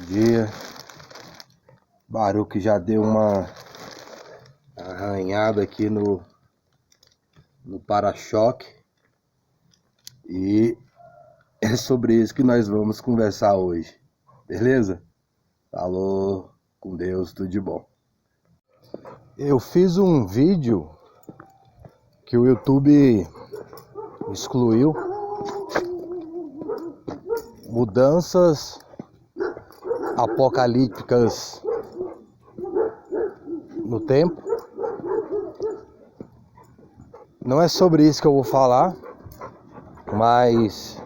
dia. Baruque já deu uma arranhada aqui no para-choque. E é sobre isso que nós vamos conversar hoje. Beleza? Falou, com Deus, tudo de bom. Eu fiz um vídeo que o YouTube excluiu. Mudanças apocalípticas no tempo. Não é sobre isso que eu vou falar, mas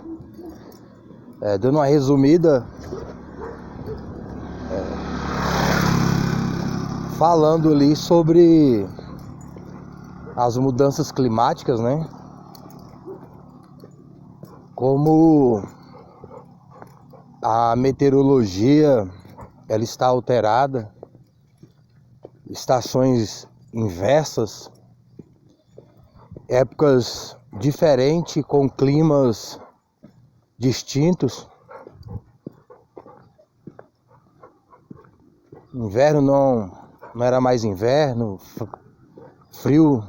dando uma resumida, falando ali sobre as mudanças climáticas, né? Como a meteorologia ela está alterada, estações inversas, épocas diferentes com climas distintos. Inverno não era mais inverno, frio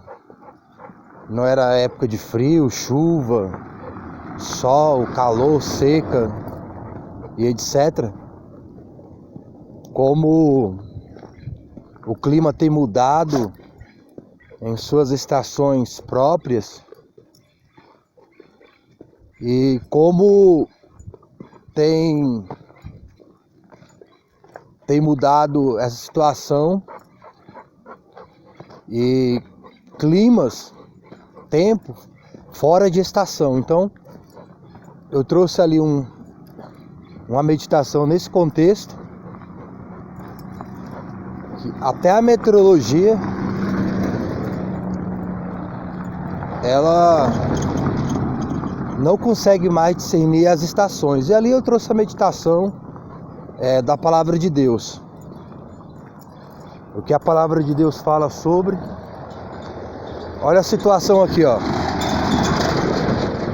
não era época de frio, chuva, sol, calor, seca e etc. Como o clima tem mudado em suas estações próprias e como tem mudado essa situação e climas, tempo fora de estação. Então eu trouxe ali uma meditação nesse contexto, que até a meteorologia ela não consegue mais discernir as estações. E ali eu trouxe a meditação da palavra de Deus. O que a palavra de Deus fala sobre. Olha a situação aqui, ó.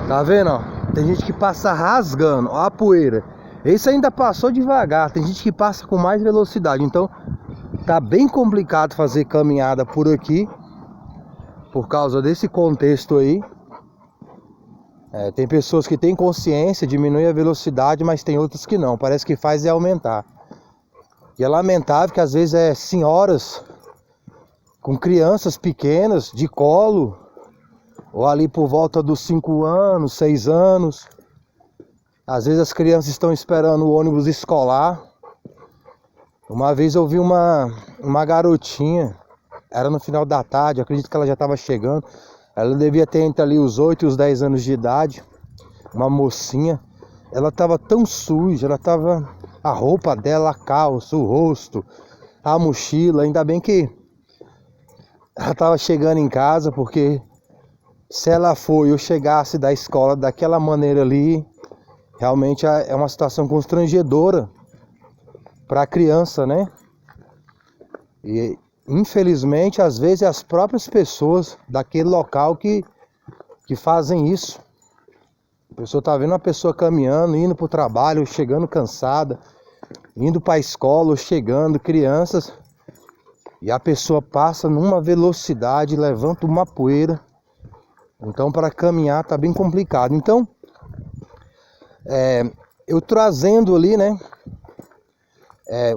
Tá vendo, ó? Tem gente que passa rasgando, ó a poeira. Esse ainda passou devagar, tem gente que passa com mais velocidade. Então tá bem complicado fazer caminhada por aqui, por causa desse contexto aí. Tem pessoas que têm consciência, diminuem a velocidade, mas tem outras que não, parece que faz aumentar. E é lamentável que às vezes senhoras com crianças pequenas de colo, ou ali por volta dos 5 anos, 6 anos. Às vezes as crianças estão esperando o ônibus escolar. Uma vez eu vi uma garotinha, era no final da tarde, acredito que ela já estava chegando. Ela devia ter entre ali os 8 e os 10 anos de idade, uma mocinha. Ela estava tão suja, a roupa dela, a calça, o rosto, a mochila. Ainda bem que ela estava chegando em casa, porque se ela for e eu chegasse da escola daquela maneira ali, realmente é uma situação constrangedora para a criança, né? E infelizmente, às vezes é as próprias pessoas daquele local que fazem isso. A pessoa tá vendo uma pessoa caminhando, indo para o trabalho, chegando cansada, indo para a escola, chegando, crianças, e a pessoa passa numa velocidade, levanta uma poeira. Então para caminhar tá bem complicado. Então eu trazendo ali, né,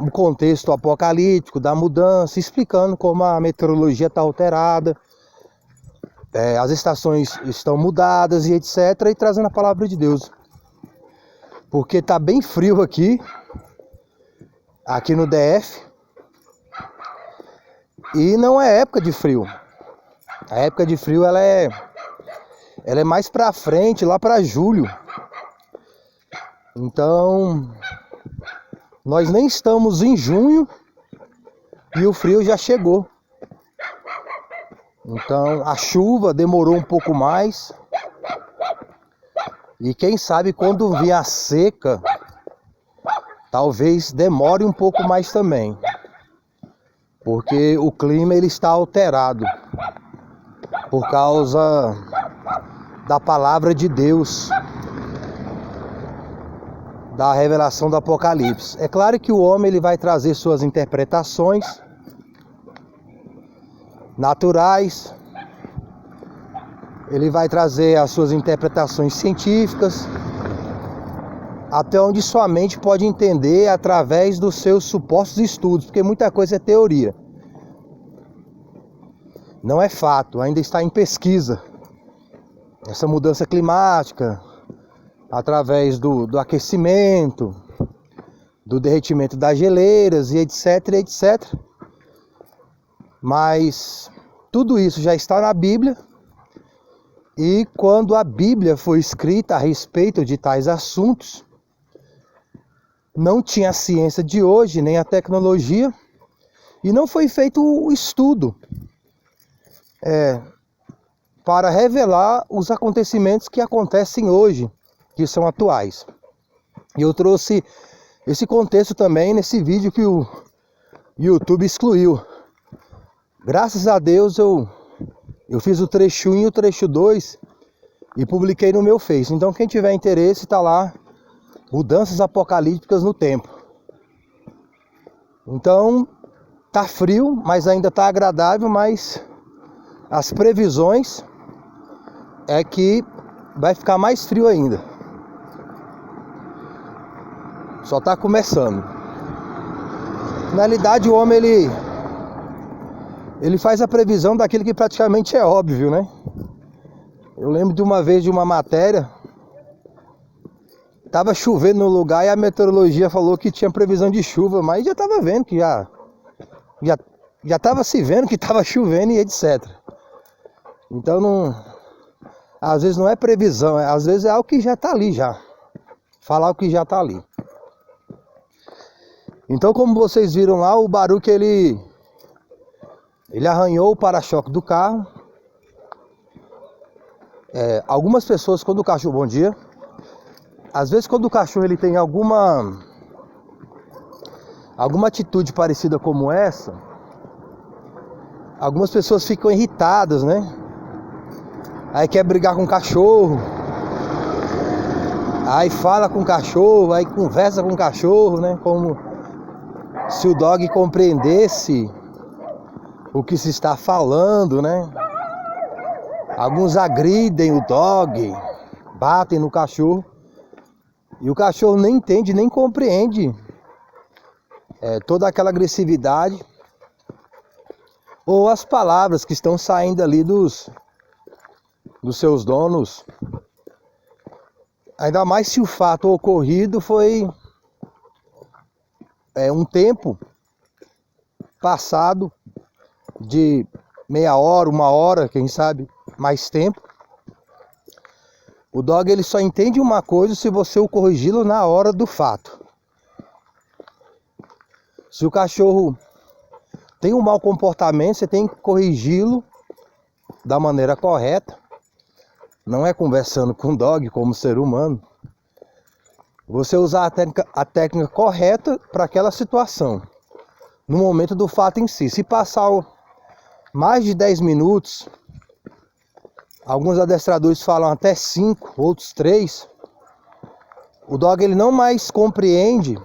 um contexto apocalíptico da mudança, explicando como a meteorologia está alterada, as estações estão mudadas e etc. E trazendo a palavra de Deus, porque tá bem frio aqui no DF, e não é época de frio. A época de frio ela é mais pra frente, lá pra julho. Então nós nem estamos em junho e o frio já chegou. Então a chuva demorou um pouco mais. E quem sabe quando vier a seca, talvez demore um pouco mais também. Porque o clima ele está alterado por causa da palavra de Deus. da revelação do Apocalipse. É claro que o homem ele vai trazer suas interpretações naturais, ele vai trazer as suas interpretações científicas, até onde sua mente pode entender através dos seus supostos estudos, porque muita coisa é teoria. Não é fato, ainda está em pesquisa. Essa mudança climática, através do aquecimento, do derretimento das geleiras e etc, etc. Mas tudo isso já está na Bíblia. E quando a Bíblia foi escrita a respeito de tais assuntos, não tinha a ciência de hoje, nem a tecnologia, e não foi feito o estudo para revelar os acontecimentos que acontecem hoje, que são atuais. E eu trouxe esse contexto também nesse vídeo que o YouTube excluiu. Graças a Deus eu fiz o trecho 1 e o trecho 2 e publiquei no meu Face. Então quem tiver interesse, está lá, mudanças apocalípticas no tempo. Então tá frio, mas ainda tá agradável, mas as previsões é que vai ficar mais frio ainda. Só tá começando. Na realidade o homem ele faz a previsão daquilo que praticamente é óbvio, né? Eu lembro de uma vez de uma matéria, tava chovendo no lugar e a meteorologia falou que tinha previsão de chuva, mas já tava vendo que já tava se vendo que tava chovendo e etc. Então não, às vezes não é previsão, às vezes é algo que já tá ali já. Falar o que já tá ali. Então, como vocês viram lá, o Baruch ele arranhou o para-choque do carro. Algumas pessoas, quando o cachorro... Bom dia. Às vezes, quando o cachorro ele tem alguma atitude parecida como essa, algumas pessoas ficam irritadas, né? Aí quer brigar com o cachorro, aí fala com o cachorro, aí conversa com o cachorro, né? Como se o dog compreendesse o que se está falando, né? Alguns agridem o dog, batem no cachorro, e o cachorro nem entende, nem compreende toda aquela agressividade ou as palavras que estão saindo ali dos seus donos. Ainda mais se o fato ocorrido foi um tempo passado de meia hora, 1 hora, quem sabe mais tempo. O dog ele só entende uma coisa se você o corrigi-lo na hora do fato. Se o cachorro tem um mau comportamento, você tem que corrigi-lo da maneira correta. Não é conversando com o dog como ser humano. Você usar a técnica correta para aquela situação, no momento do fato em si. Se passar mais de 10 minutos, alguns adestradores falam até 5, outros 3, o dog ele não mais compreende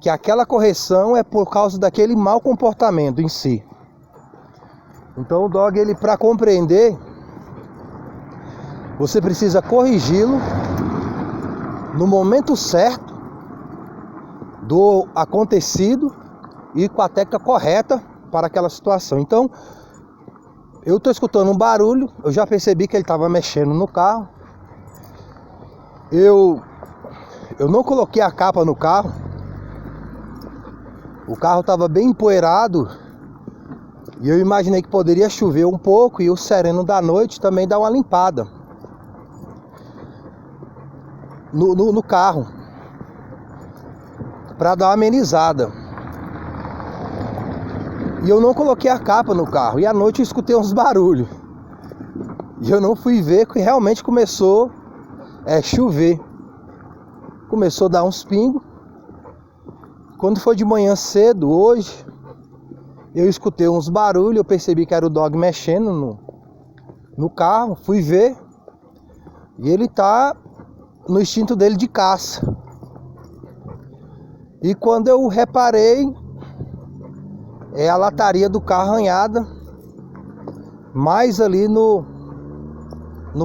que aquela correção é por causa daquele mau comportamento em si. Então o dog, ele, para compreender, você precisa corrigi-lo no momento certo do acontecido e com a técnica correta para aquela situação. Então, eu estou escutando um barulho, eu já percebi que ele estava mexendo no carro. Eu não coloquei a capa no carro. O carro estava bem empoeirado e eu imaginei que poderia chover um pouco e o sereno da noite também dá uma limpada no carro, para dar uma amenizada. E eu não coloquei a capa no carro, e à noite eu escutei uns barulhos e eu não fui ver que realmente começou a chover. Começou a dar uns pingos. Quando foi de manhã cedo hoje, eu escutei uns barulhos, eu percebi que era o dog mexendo no carro, fui ver, e ele tá no instinto dele de caça. E quando eu reparei, é a lataria do carro arranhada, mais ali no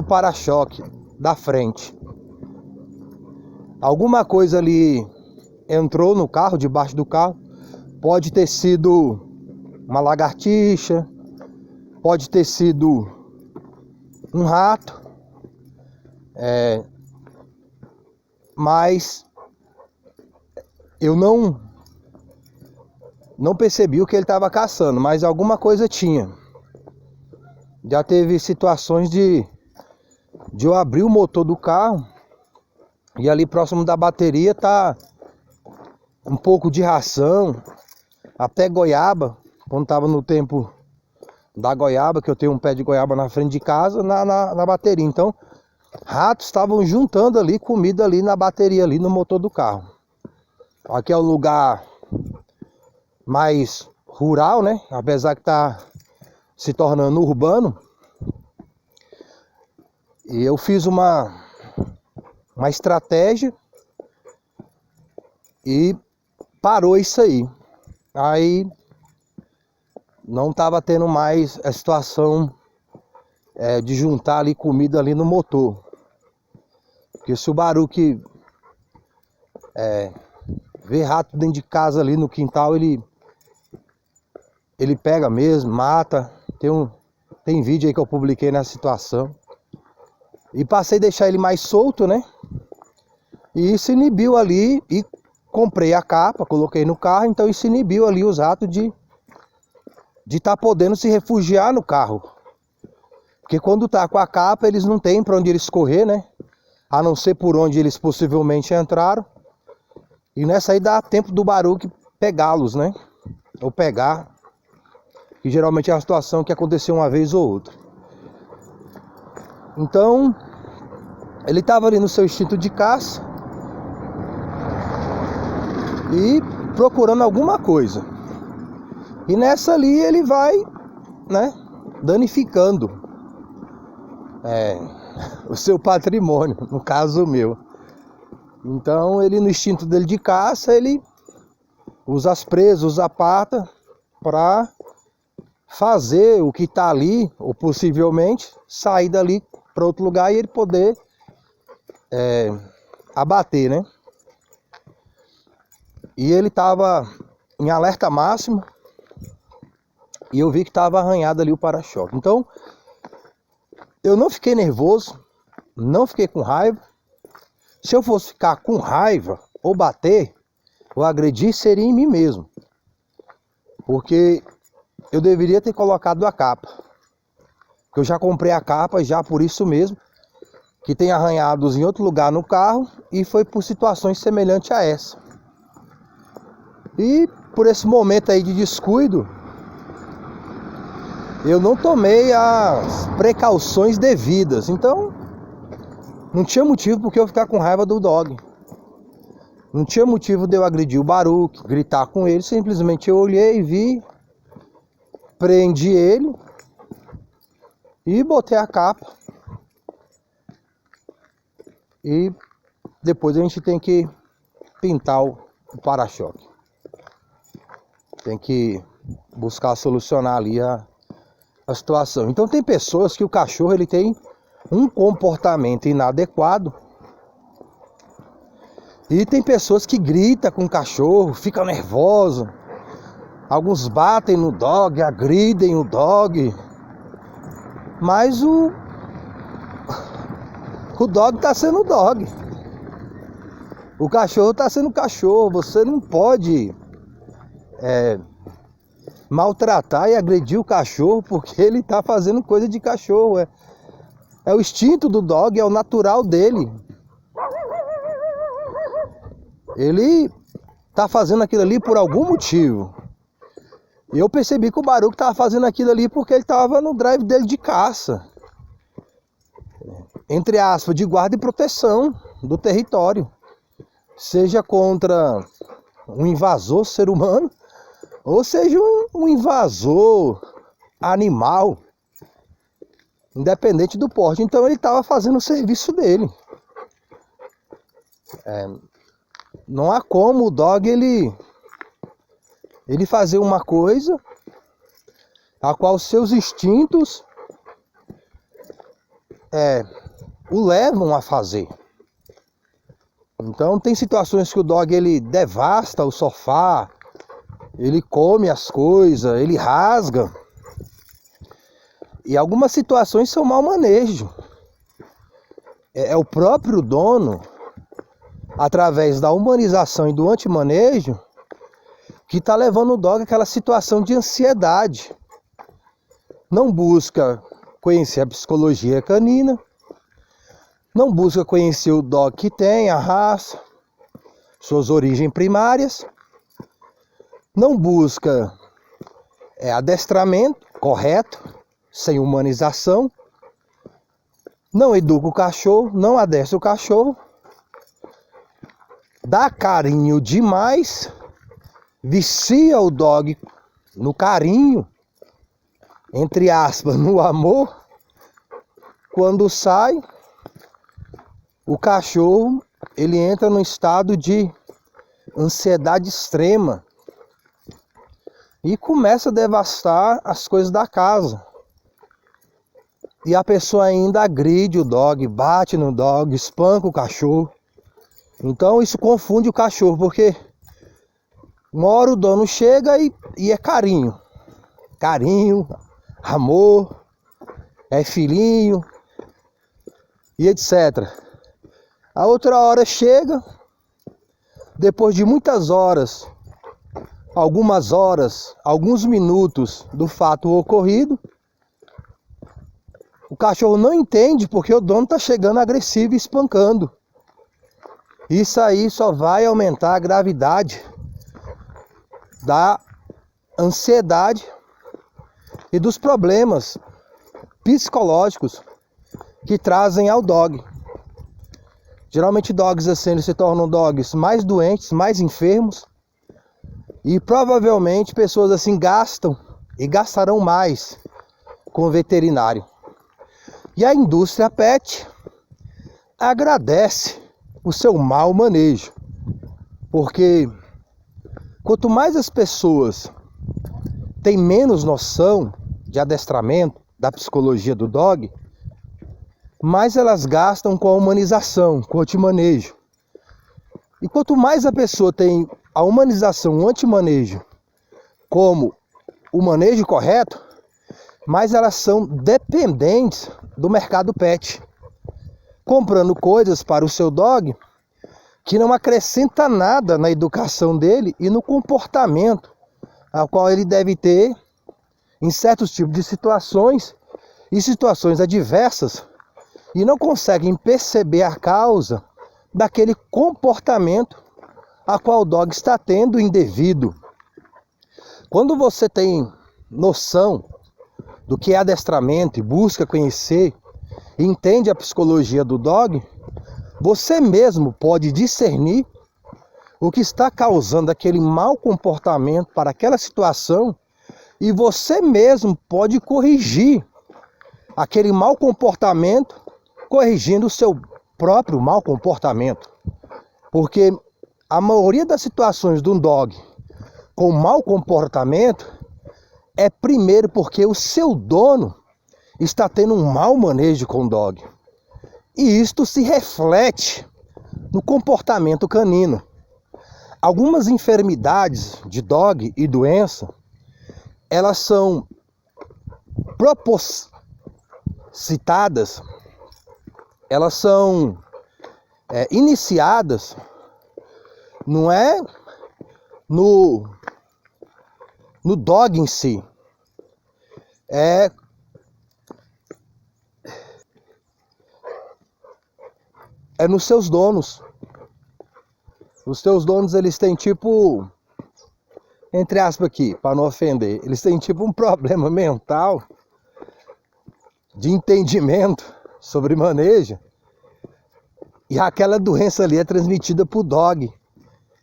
para-choque da frente. Alguma coisa ali entrou no carro, debaixo do carro. Pode ter sido uma lagartixa, pode ter sido um rato, mas eu não percebi o que ele estava caçando, mas alguma coisa tinha. Já teve situações de eu abrir o motor do carro e ali próximo da bateria tá um pouco de ração, até goiaba, quando tava no tempo da goiaba, que eu tenho um pé de goiaba na frente de casa, na bateria. Então, ratos estavam juntando ali comida ali na bateria, ali no motor do carro. Aqui é o lugar mais rural, né? Apesar que tá se tornando urbano. E eu fiz uma estratégia e parou isso aí. Aí não estava tendo mais a situação de juntar ali comida ali no motor. Porque se o Baruque vê rato dentro de casa ali no quintal, ele pega mesmo, mata. Tem vídeo aí que eu publiquei nessa situação. E passei a deixar ele mais solto, né? E isso inibiu ali, e comprei a capa, coloquei no carro, então isso inibiu ali os ratos de estar podendo se refugiar no carro. Porque quando tá com a capa, eles não têm para onde eles correr, né? A não ser por onde eles possivelmente entraram. E nessa aí dá tempo do Baruque pegá-los, né? Ou pegar. Que geralmente é uma situação que aconteceu uma vez ou outra. Então, ele estava ali no seu instinto de caça e procurando alguma coisa. E nessa ali ele vai, né, danificando o seu patrimônio, no caso o meu. Então ele, no instinto dele de caça, ele usa as presas, usa a pata para fazer o que está ali, ou possivelmente sair dali para outro lugar e ele poder abater, né? E ele estava em alerta máximo e eu vi que estava arranhado ali o para-choque. Então eu não fiquei nervoso, não fiquei com raiva. Se eu fosse ficar com raiva ou bater ou agredir, seria em mim mesmo, porque eu deveria ter colocado a capa. Porque eu já comprei a capa já por isso mesmo, que tem arranhados em outro lugar no carro e foi por situações semelhantes a essa. E por esse momento aí de descuido, eu não tomei as precauções devidas. Então, não tinha motivo porque eu ficar com raiva do dog. Não tinha motivo de eu agredir o Baruque, gritar com ele. Simplesmente eu olhei, vi, prendi ele e botei a capa. E depois a gente tem que pintar o para-choque. Tem que buscar solucionar ali a situação. Então tem pessoas que o cachorro ele tem um comportamento inadequado. E tem pessoas que gritam com o cachorro, ficam nervosos. Alguns batem no dog, agridem o dog. Mas o dog está sendo dog. O cachorro está sendo cachorro. Você não pode maltratar e agredir o cachorro porque ele está fazendo coisa de cachorro. É o instinto do dog, é o natural dele. Ele está fazendo aquilo ali por algum motivo. E eu percebi que o Baruque estava fazendo aquilo ali porque ele estava no drive dele de caça. Entre aspas, de guarda e proteção do território. Seja contra um invasor ser humano, ou seja um invasor animal, independente do porte. Então ele estava fazendo o serviço dele. Não há como o dog ele fazer uma coisa a qual seus instintos o levam a fazer. Então tem situações que o dog ele devasta o sofá, ele come as coisas, ele rasga. E algumas situações são mau manejo. É o próprio dono, através da humanização e do antimanejo, que está levando o dog àquela situação de ansiedade. Não busca conhecer a psicologia canina, não busca conhecer o dog que tem, a raça, suas origens primárias, não busca adestramento correto, sem humanização, não educa o cachorro, não adestra o cachorro, dá carinho demais, vicia o dog no carinho, entre aspas, no amor. Quando sai, o cachorro ele entra num estado de ansiedade extrema e começa a devastar as coisas da casa. E a pessoa ainda agride o dog, bate no dog, espanca o cachorro. Então isso confunde o cachorro, porque uma hora o dono chega e é carinho. Carinho, amor, é filhinho e etc. A outra hora chega, depois de muitas horas, algumas horas, alguns minutos do fato ocorrido, o cachorro não entende porque o dono está chegando agressivo e espancando. Isso aí só vai aumentar a gravidade da ansiedade e dos problemas psicológicos que trazem ao dog. Geralmente dogs assim, eles se tornam dogs mais doentes, mais enfermos. E provavelmente pessoas assim gastam e gastarão mais com o veterinário. E a indústria pet agradece o seu mau manejo. Porque quanto mais as pessoas têm menos noção de adestramento, da psicologia do dog, mais elas gastam com a humanização, com o antimanejo. E quanto mais a pessoa tem a humanização, o antimanejo, como o manejo correto, mais elas são dependentes do mercado pet, comprando coisas para o seu dog que não acrescenta nada na educação dele e no comportamento ao qual ele deve ter em certos tipos de situações e situações adversas, e não conseguem perceber a causa daquele comportamento a qual o dog está tendo indevido. Quando você tem noção do que é adestramento e busca conhecer e entende a psicologia do dog, você mesmo pode discernir o que está causando aquele mau comportamento para aquela situação e você mesmo pode corrigir aquele mau comportamento corrigindo o seu próprio mau comportamento. Porque a maioria das situações de um dog com mau comportamento é primeiro porque o seu dono está tendo um mau manejo com o dog. E isto se reflete no comportamento canino. Algumas enfermidades de dog e doença, elas são propositadas, elas são iniciadas, não é no dog em si, é nos seus donos. Os seus donos, eles têm tipo, entre aspas aqui, para não ofender, eles têm tipo um problema mental de entendimento sobre manejo, e aquela doença ali é transmitida para o dog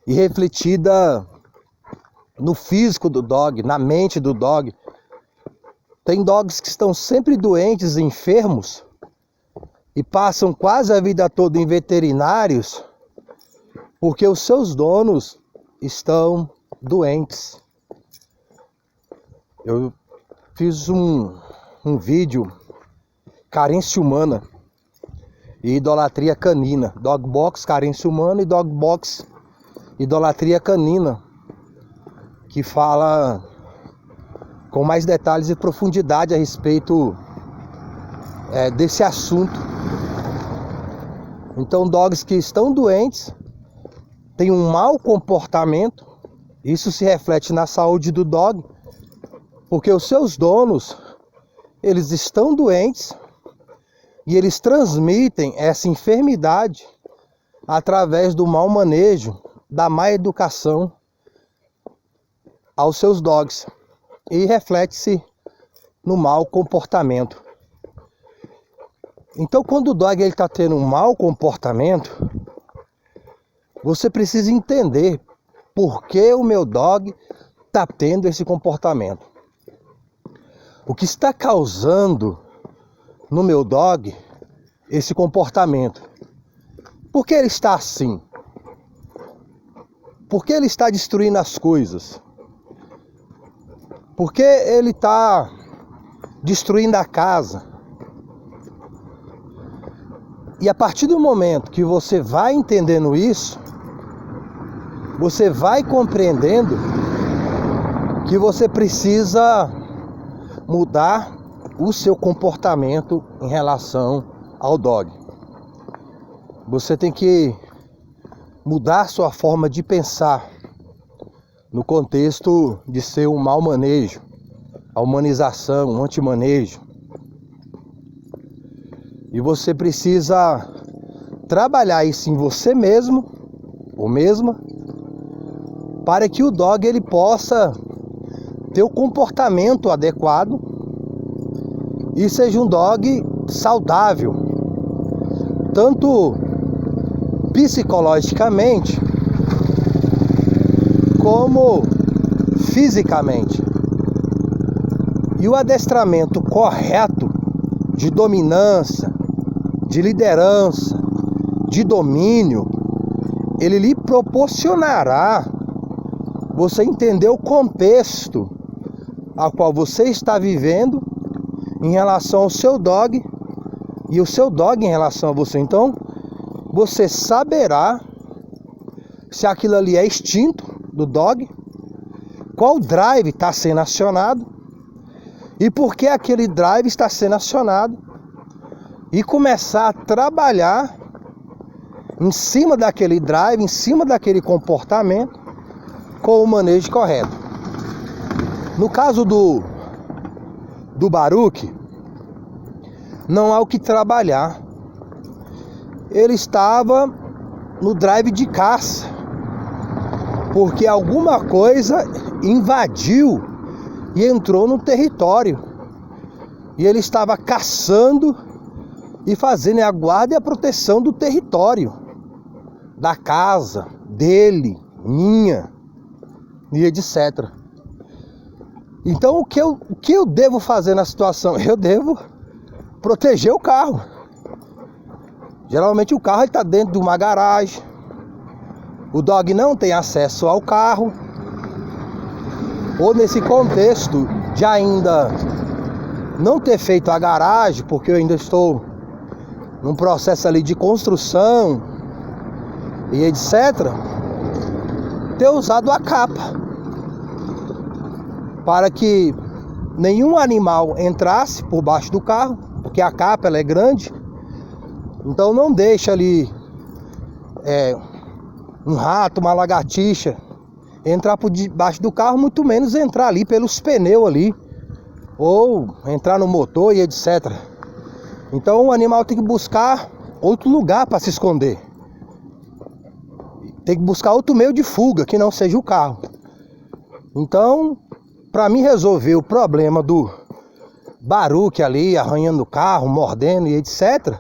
e refletida no físico do dog, na mente do dog. Tem dogs que estão sempre doentes, enfermos, e passam quase a vida toda em veterinários, Porque os seus donos estão doentes. Eu fiz um vídeo, carência humana e idolatria canina. Dogbox, carência humana, e Dogbox, idolatria canina, que fala com mais detalhes e profundidade a respeito desse assunto. Então, dogs que estão doentes têm um mau comportamento. Isso se reflete na saúde do dog, porque os seus donos, eles estão doentes e eles transmitem essa enfermidade através do mau manejo, da má educação aos seus dogs, e reflete-se no mau comportamento. Então, quando o dog está tendo um mau comportamento, você precisa entender por que o meu dog está tendo esse comportamento. O que está causando no meu dog esse comportamento? Por que ele está assim? Por que ele está destruindo as coisas? Por que ele está destruindo a casa? E a partir do momento que você vai entendendo isso, você vai compreendendo que você precisa mudar o seu comportamento em relação ao dog. Você tem que mudar sua forma de pensar no contexto de ser um mau manejo, a humanização, um antimanejo. E você precisa trabalhar isso em você mesmo, ou mesma, para que o dog ele possa ter o comportamento adequado e seja um dog saudável, tanto psicologicamente como fisicamente. E o adestramento correto de dominância, de liderança, de domínio, ele lhe proporcionará você entender o contexto a qual você está vivendo em relação ao seu dog e o seu dog em relação a você. Então, você saberá se aquilo ali é instinto do dog, qual drive está sendo acionado e por que aquele drive está sendo acionado, e começar a trabalhar em cima daquele drive, em cima daquele comportamento, com o manejo correto. No caso do Baruch, não há o que trabalhar. Ele estava no drive de caça, porque alguma coisa invadiu e entrou no território. E ele estava caçando e fazendo a guarda e a proteção do território, da casa, dele, minha, e etc. Então o que eu devo fazer na situação? Eu devo proteger o carro. Geralmente o carro está dentro de uma garagem, o dog não tem acesso ao carro, ou nesse contexto de ainda não ter feito a garagem, porque eu ainda estou num processo ali de construção e etc., ter usado a capa para que nenhum animal entrasse por baixo do carro, porque a capa ela é grande, então não deixa ali um rato, uma lagartixa entrar por debaixo do carro, muito menos entrar ali pelos pneus ali, ou entrar no motor e etc. Então o animal tem que buscar outro lugar para se esconder. Tem que buscar outro meio de fuga que não seja o carro. Então, para mim resolver o problema do Baruch ali, arranhando o carro, mordendo e etc.,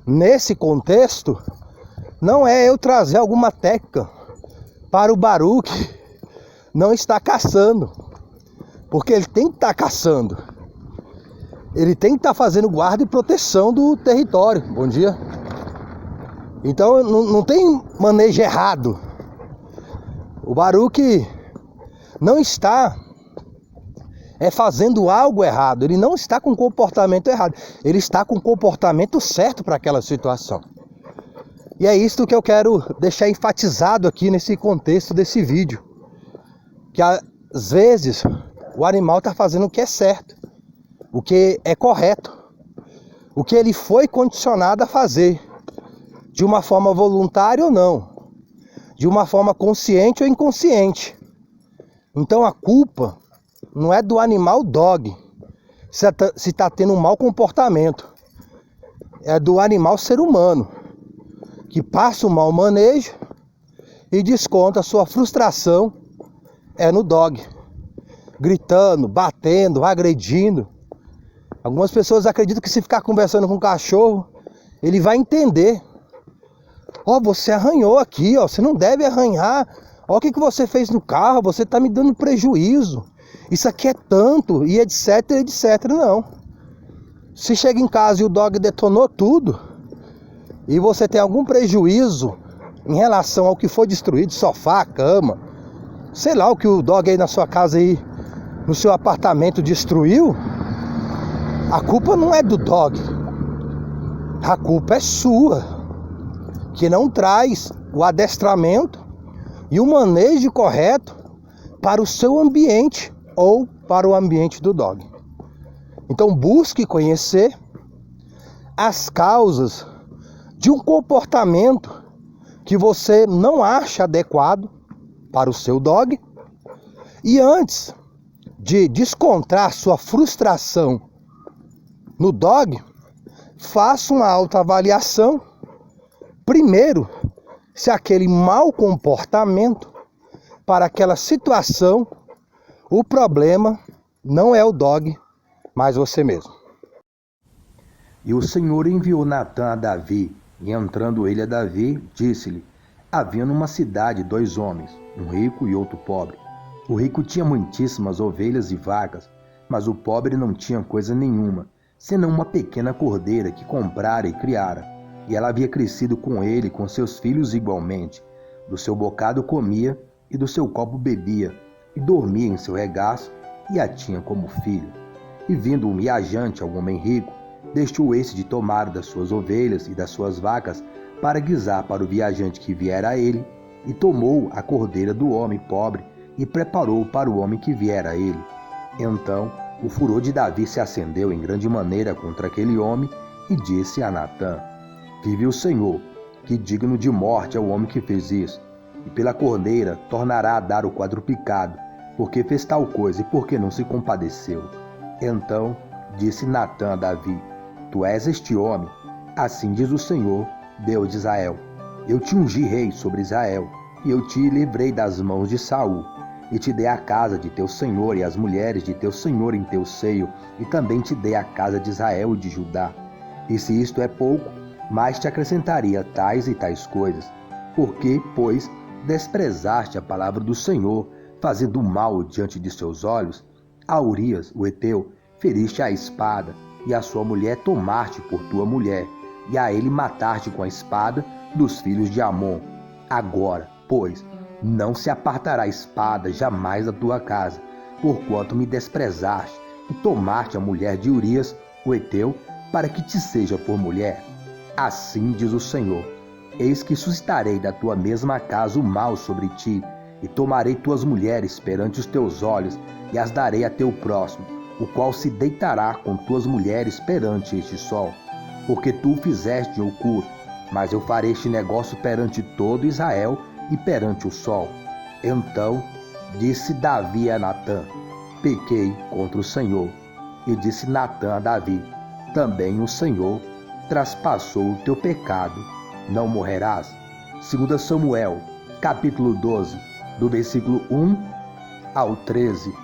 nesse contexto, não é eu trazer alguma técnica para o Baruch não estar caçando. Porque ele tem que estar caçando. Ele tem que estar fazendo guarda e proteção do território. Bom dia. Então não tem manejo errado. O Baruque não está fazendo algo errado. Ele não está com comportamento errado. Ele está com comportamento certo para aquela situação. E é isso que eu quero deixar enfatizado aqui nesse contexto desse vídeo. Que às vezes o animal está fazendo o que é certo, o que é correto, o que ele foi condicionado a fazer, de uma forma voluntária ou não, de uma forma consciente ou inconsciente. Então a culpa não é do animal dog, se está tendo um mau comportamento, é do animal ser humano, que passa um mau manejo e desconta a sua frustração no dog, gritando, batendo, agredindo. Algumas pessoas acreditam que se ficar conversando com o cachorro, ele vai entender. Você arranhou aqui, você não deve arranhar. O que você fez no carro, você está me dando prejuízo. Isso aqui é tanto, e etc, etc. Não. Se chega em casa e o dog detonou tudo, e você tem algum prejuízo em relação ao que foi destruído, sofá, cama, sei lá o que o dog aí na sua casa aí, no seu apartamento destruiu, a culpa não é do dog, a culpa é sua, que não traz o adestramento e o manejo correto para o seu ambiente ou para o ambiente do dog. Então busque conhecer as causas de um comportamento que você não acha adequado para o seu dog, e antes de descontar sua frustração no dog, faça uma autoavaliação. Primeiro, se aquele mau comportamento para aquela situação, o problema não é o dog, mas você mesmo. E o Senhor enviou Natã a Davi, e entrando ele a Davi, disse-lhe: havia numa cidade 2 homens, um rico e outro pobre. O rico tinha muitíssimas ovelhas e vacas, mas o pobre não tinha coisa nenhuma, senão uma pequena cordeira que comprara e criara. E ela havia crescido com ele e com seus filhos igualmente. Do seu bocado comia, e do seu copo bebia, e dormia em seu regaço, e a tinha como filha. E vindo um viajante ao homem rico, deixou esse de tomar das suas ovelhas e das suas vacas, para guisar para o viajante que viera a ele, e tomou a cordeira do homem pobre, e preparou para o homem que viera a ele. Então o furor de Davi se acendeu em grande maneira contra aquele homem, e disse a Natã: vive o Senhor, que digno de morte é o homem que fez isso, e pela cordeira tornará a dar o quadruplicado, porque fez tal coisa e porque não se compadeceu. Então disse Natã a Davi: tu és este homem, assim diz o Senhor, Deus de Israel: eu te ungi rei sobre Israel, e eu te livrei das mãos de Saul, e te dei a casa de teu senhor e as mulheres de teu senhor em teu seio, e também te dei a casa de Israel e de Judá. E se isto é pouco, mais te acrescentaria tais e tais coisas. Porque, pois, desprezaste a palavra do Senhor, fazendo mal diante de seus olhos, a Urias, o heteu, feriste a espada, e a sua mulher tomaste por tua mulher, e a ele mataste com a espada dos filhos de Amon. Agora, pois, não se apartará a espada jamais da tua casa, porquanto me desprezaste, e tomaste a mulher de Urias, o heteu, para que te seja por mulher. Assim diz o Senhor: eis que suscitarei da tua mesma casa o mal sobre ti, e tomarei tuas mulheres perante os teus olhos, e as darei a teu próximo, o qual se deitará com tuas mulheres perante este sol. Porque tu o fizeste em oculto, mas eu farei este negócio perante todo Israel e perante o sol. Então disse Davi a Natã: pequei contra o Senhor. E disse Natã a Davi: também o Senhor traspassou o teu pecado, não morrerás. 2 Samuel, capítulo 12, do versículo 1 ao 13.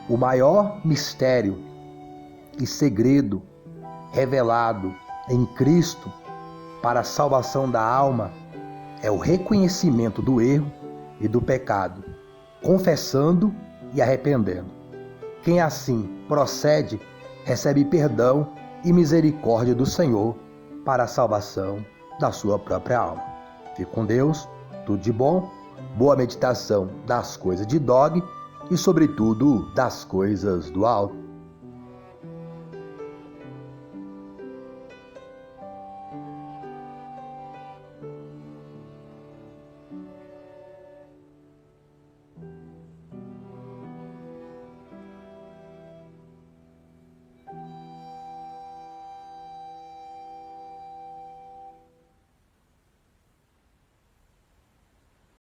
O maior mistério e segredo revelado em Cristo para a salvação da alma é o reconhecimento do erro e do pecado, confessando e arrependendo. Quem assim procede, recebe perdão e misericórdia do Senhor para a salvação da sua própria alma. Fique com Deus, tudo de bom, boa meditação das coisas de dog e, sobretudo, das coisas do alto.